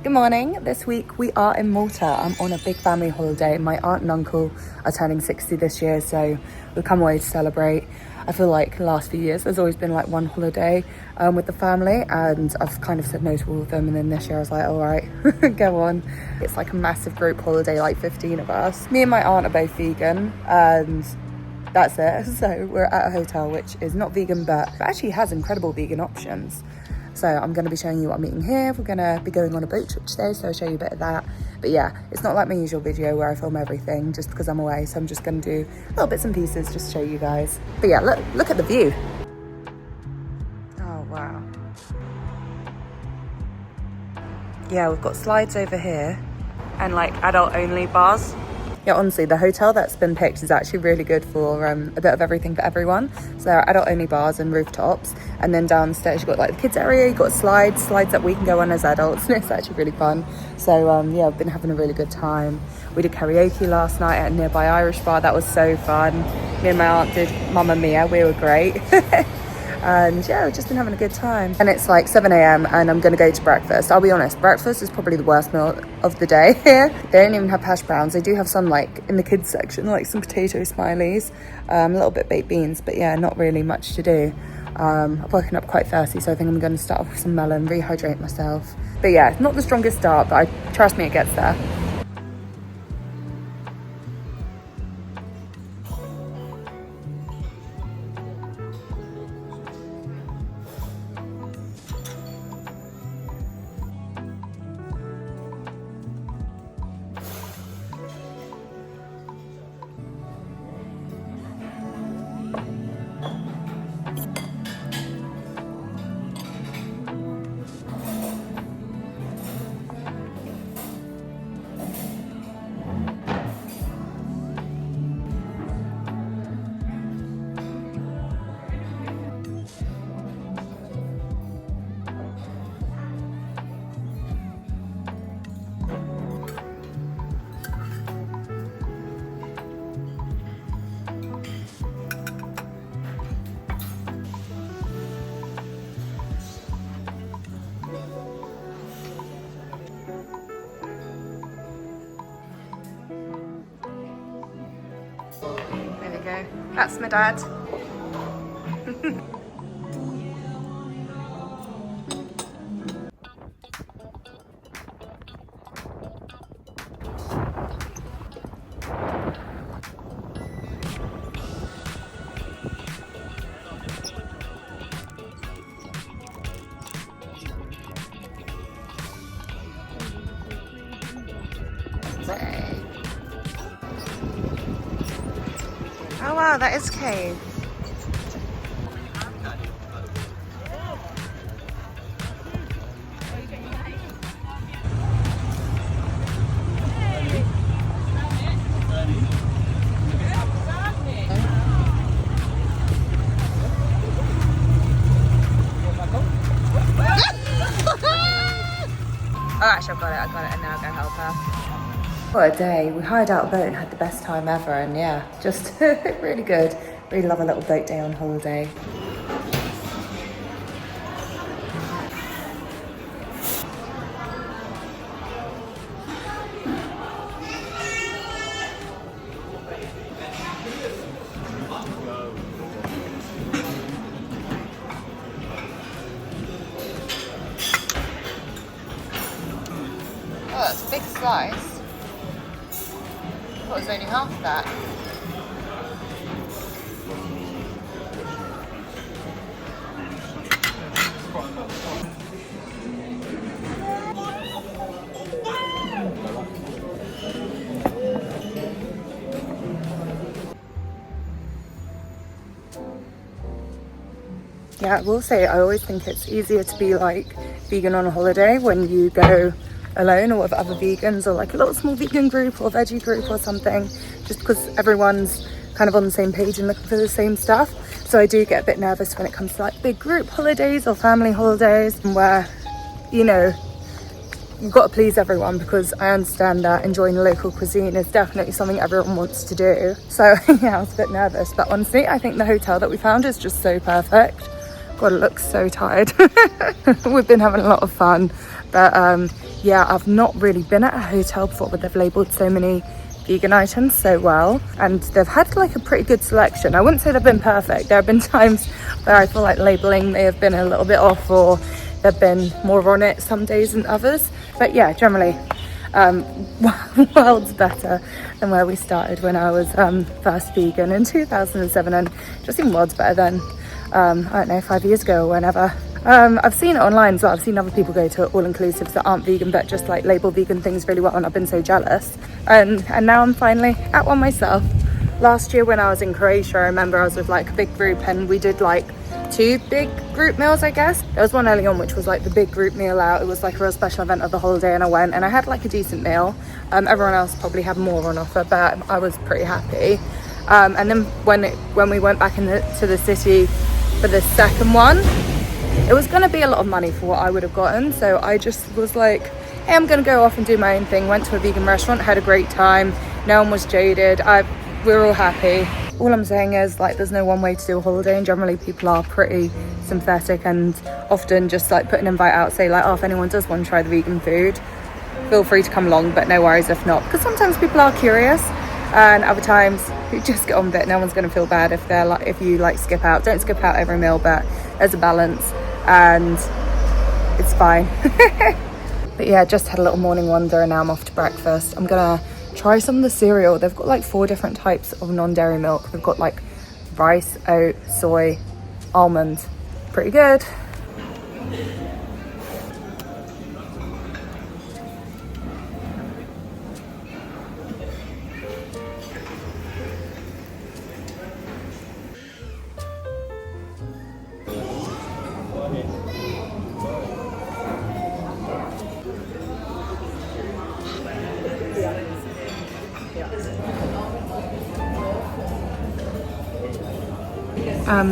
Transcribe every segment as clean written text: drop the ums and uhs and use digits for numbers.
Good morning. This week we are in Malta. I'm on a big family holiday. My aunt and uncle are turning 60 this year, so we've come away to celebrate. I feel like the last few years there's always been like one holiday with the family, and I've kind of said no to all of them, and then this year I was like, all right, go on. It's like a massive group holiday, like 15 of us. Me and my aunt are both vegan, and that's it. So we're at a hotel which is not vegan but actually has incredible vegan options. So I'm going to be showing you what I'm eating here. We're going to be going on a boat trip today, so I'll show you a bit of that. But yeah, it's not like my usual video where I film everything just because I'm away. So I'm just going to do little bits and pieces just to show you guys. But yeah, look at the view. Oh, wow. Yeah, we've got slides over here and like adult only bars. Yeah, honestly, the hotel that's been picked is actually really good for a bit of everything for everyone. So there are adult only bars and rooftops, and then downstairs you've got like the kids area, you've got slides that we can go on as adults, and it's actually really fun. So yeah, I've been having a really good time. We did karaoke last night at a nearby Irish bar. That was so fun. Me and my aunt did Mamma Mia. We were great. And yeah, we've just been having a good time. And it's like 7 a.m. and I'm gonna go to breakfast. I'll be honest, breakfast is probably the worst meal of the day here. They don't even have hash browns. They do have some like in the kids section, like some potato smileys, a little bit baked beans, but yeah, not really much to do. I've woken up quite thirsty, so I think I'm gonna start off with some melon, rehydrate myself. But yeah, not the strongest start, but trust me, it gets there. There we go. That's my dad. Oh wow, that is cave. Oh, actually, I got it, and now I'll go help her. What a day. We hired out a boat and had the best time ever, and yeah, just really good. Really love a little boat day on holiday. Oh, that's a big slice. I thought it was only half of that. Yeah, I will say I always think it's easier to be like vegan on a holiday when you go alone or with other vegans, or like a little small vegan group or veggie group or something, just because everyone's kind of on the same page and looking for the same stuff. So I do get a bit nervous when it comes to like big group holidays or family holidays where, you know, you've got to please everyone, because I understand that enjoying the local cuisine is definitely something everyone wants to do. So yeah, I was a bit nervous, but honestly I think the hotel that we found is just so perfect. God, it looks so tired. We've been having a lot of fun, but yeah, I've not really been at a hotel before where they've labelled so many vegan items so well, and they've had like a pretty good selection. I wouldn't say they've been perfect. There have been times where I feel like labelling may have been a little bit off, or there've been more on it some days than others, but yeah, generally worlds better than where we started when I was first vegan in 2007, and just even worlds better than I don't know, 5 years ago or whenever. I've seen it online as well. I've seen other people go to all-inclusives that aren't vegan but just like label vegan things really well, and I've been so jealous, and now I'm finally at one myself. Last year when I was in Croatia, I remember I was with like a big group, and we did like 2 big group meals, I guess. There was one early on which was like the big group meal out. It was like a real special event of the holiday, and I went and I had like a decent meal. Everyone else probably had more on offer, but I was pretty happy. And then when we went back to the city for the second one, it was going to be a lot of money for what I would have gotten, so I just was like, hey, I'm going to go off and do my own thing. Went to a vegan restaurant, had a great time. No one was jaded. We were all happy. All I'm saying is, like, there's no one way to do a holiday, and generally people are pretty sympathetic and often just like put an invite out, say like, oh, if anyone does want to try the vegan food, feel free to come along, but no worries if not, because sometimes people are curious, and other times you just get on with it. No one's going to feel bad if they're like, if you like skip out. Don't skip out every meal, but there's a balance and it's fine. But yeah, just had a little morning wander and now I'm off to breakfast. I'm gonna try some of the cereal. They've got like 4 different types of non-dairy milk. They've got like rice, oat, soy, almond. Pretty good.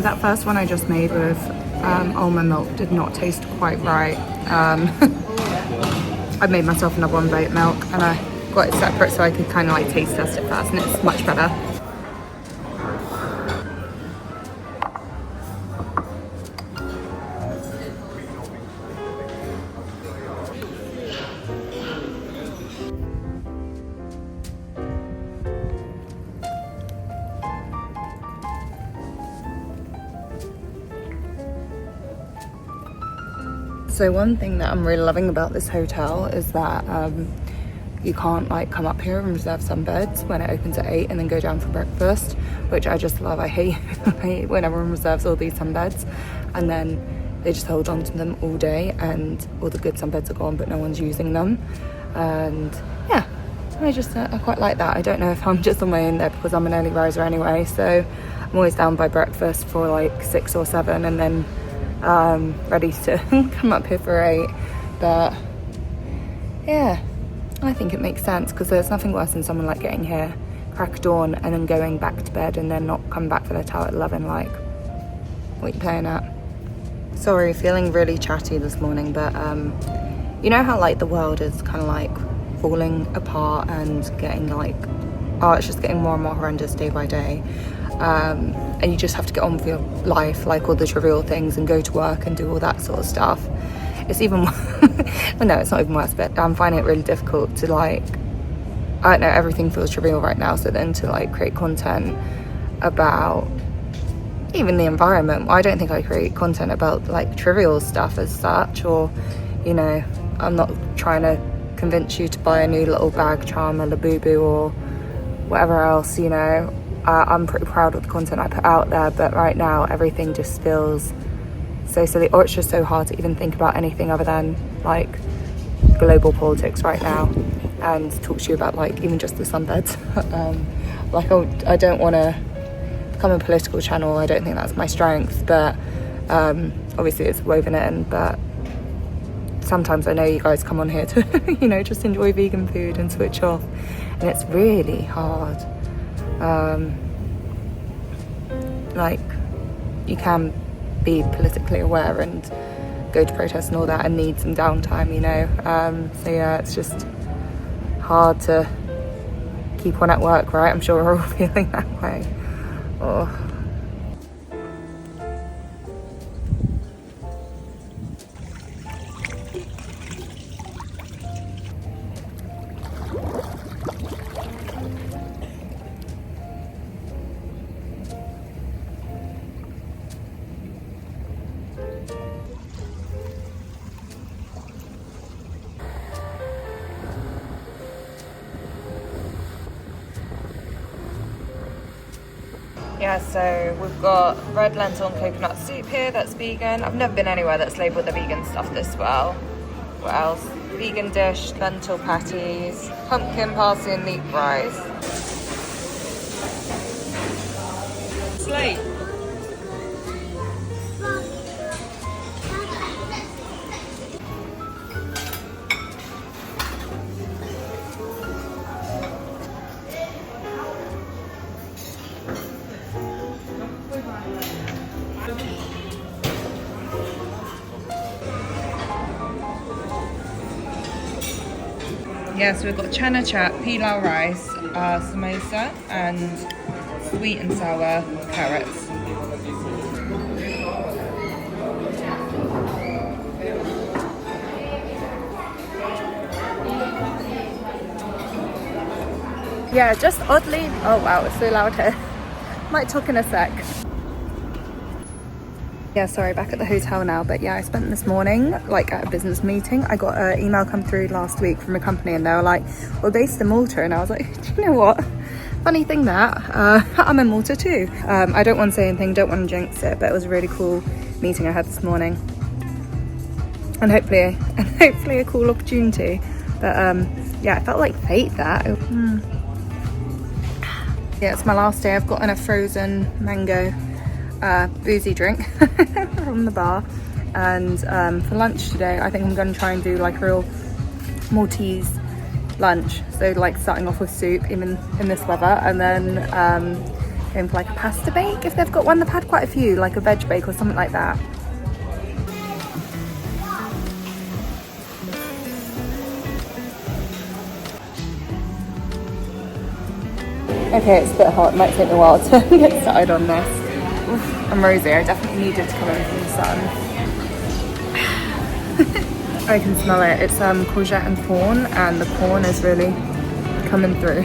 That first one I just made with almond milk did not taste quite right. I made myself another one with oat milk, and I got it separate so I could kind of like taste test it first, and it's much better. So one thing that I'm really loving about this hotel is that you can't like come up here and reserve sunbeds when it opens at 8 and then go down for breakfast, which I just love. I hate when everyone reserves all these sunbeds and then they just hold on to them all day and all the good sunbeds are gone but no one's using them. And yeah, I quite like that. I don't know if I'm just on my own there because I'm an early riser anyway, so I'm always down by breakfast for like 6 or 7 and then ready to come up here for 8. But yeah, I think it makes sense because there's nothing worse than someone like getting here crack of dawn and then going back to bed and then not coming back for their towel at 11. Like, what are you playing at? Sorry, feeling really chatty this morning, but you know how like the world is kind of like falling apart and getting like, oh, it's just getting more and more horrendous day by day. And you just have to get on with your life, like all the trivial things, and go to work and do all that sort of stuff. It's even well, no, it's not even worse, but I'm finding it really difficult to like, I don't know, everything feels trivial right now, so then to like create content about even the environment. I don't think I create content about like trivial stuff as such, or, you know, I'm not trying to convince you to buy a new little bag charm, a Labubu or whatever else, you know. I'm pretty proud of the content I put out there, but right now everything just feels so silly, or it's just so hard to even think about anything other than like global politics right now and talk to you about like even just the sunbeds. Like I don't want to become a political channel. I don't think that's my strength, but obviously it's woven in. But sometimes I know you guys come on here to you know, just enjoy vegan food and switch off, and it's really hard. Like, you can be politically aware and go to protests and all that and need some downtime, you know. So yeah, it's just hard to keep on at work, right? I'm sure we're all feeling that way. Oh. Yeah, so we've got red lentil and coconut soup here that's vegan. I've never been anywhere that's labelled the vegan stuff this well. What else? Vegan dish, lentil patties, pumpkin, parsley and leek rice. It's late. Yeah, so we've got chana chat, pilau rice, samosa, and sweet and sour carrots. Yeah, just oddly, oh wow, it's so loud here. Might talk in a sec. Yeah, sorry, back at the hotel now, but yeah, I spent this morning like at a business meeting. I got an email come through last week from a company and they were like, we're based in Malta, and I was like, do you know what? Funny thing that, I'm in Malta too. I don't want to say anything, don't want to jinx it, but it was a really cool meeting I had this morning. And hopefully a cool opportunity. But yeah, it felt like fate that. Yeah, it's my last day. I've gotten a frozen mango boozy drink from the bar, and for lunch today I think I'm going to try and do like a real Maltese lunch, so like starting off with soup even in this weather, and then going for like a pasta bake if they've got one. They've had quite a few, like a veg bake or something like that. Okay, it's a bit hot, it might take me a while to get started on this. I'm rosy, I definitely needed to come in from the sun. I can smell it. It's courgette and corn, and the corn is really coming through.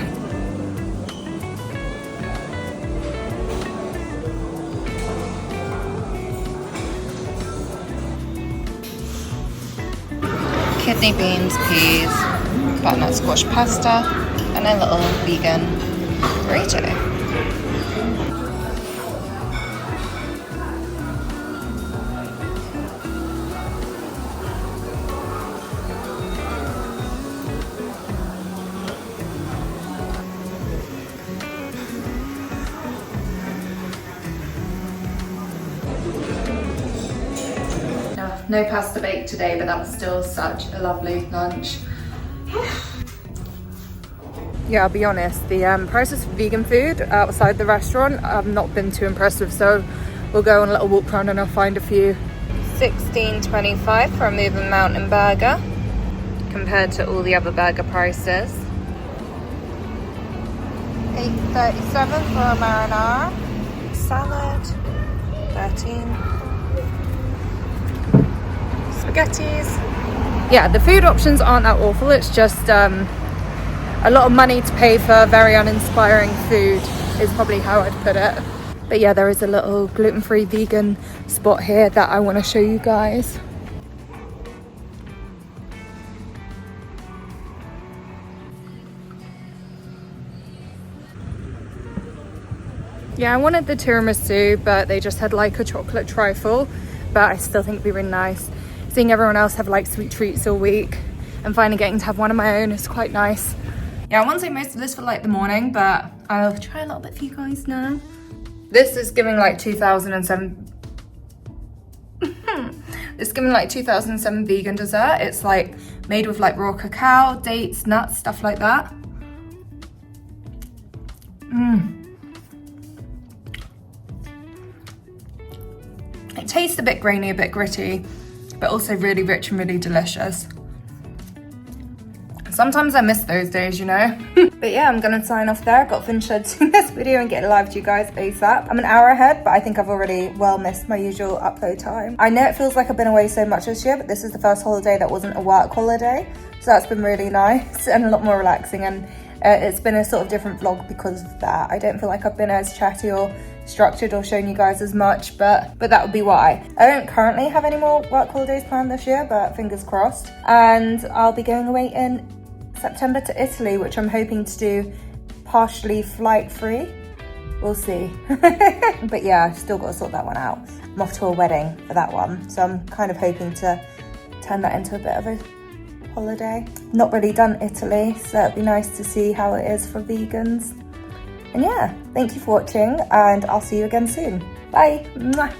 Kidney beans, peas, butternut squash pasta, and a little vegan burrito. No pasta bake today, but that was still such a lovely lunch. Yeah, I'll be honest, the prices for vegan food outside the restaurant I've not been too impressed with, so we'll go on a little walk around and I'll find a few. $16.25 for a moving mountain burger compared to all the other burger prices. $8.37 for a marinara. Salad, 13. Spaghettis. Yeah, the food options aren't that awful. It's just a lot of money to pay for very uninspiring food is probably how I'd put it. But yeah, there is a little gluten-free vegan spot here that I want to show you guys. Yeah, I wanted the tiramisu, but they just had like a chocolate trifle, but I still think it'd be really nice. Seeing everyone else have like sweet treats all week and finally getting to have one of my own is quite nice. Yeah, I won't say most of this for like the morning, but I'll try a little bit for you guys now. This is giving like 2007. It's giving like 2007 vegan dessert. It's like made with like raw cacao, dates, nuts, stuff like that. It tastes a bit grainy, a bit gritty, but also really rich and really delicious. Sometimes I miss those days, you know. But yeah, I'm gonna sign off there. I've got to finish editing this video and get it live to you guys ASAP. I'm an hour ahead, but I think I've already well missed my usual upload time. I know it feels like I've been away so much this year, but this is the first holiday that wasn't a work holiday. So that's been really nice and a lot more relaxing, and it's been a sort of different vlog because of that. I don't feel like I've been as chatty or structured or shown you guys as much, but that would be why. I don't currently have any more work holidays planned this year, but fingers crossed. And I'll be going away in September to Italy, which I'm hoping to do partially flight free. We'll see. But yeah, I've still got to sort that one out. I'm off to a wedding for that one, so I'm kind of hoping to turn that into a bit of a holiday. Not really done Italy, so it'd be nice to see how it is for vegans. And yeah, thank you for watching, and I'll see you again soon. Bye. Mwah.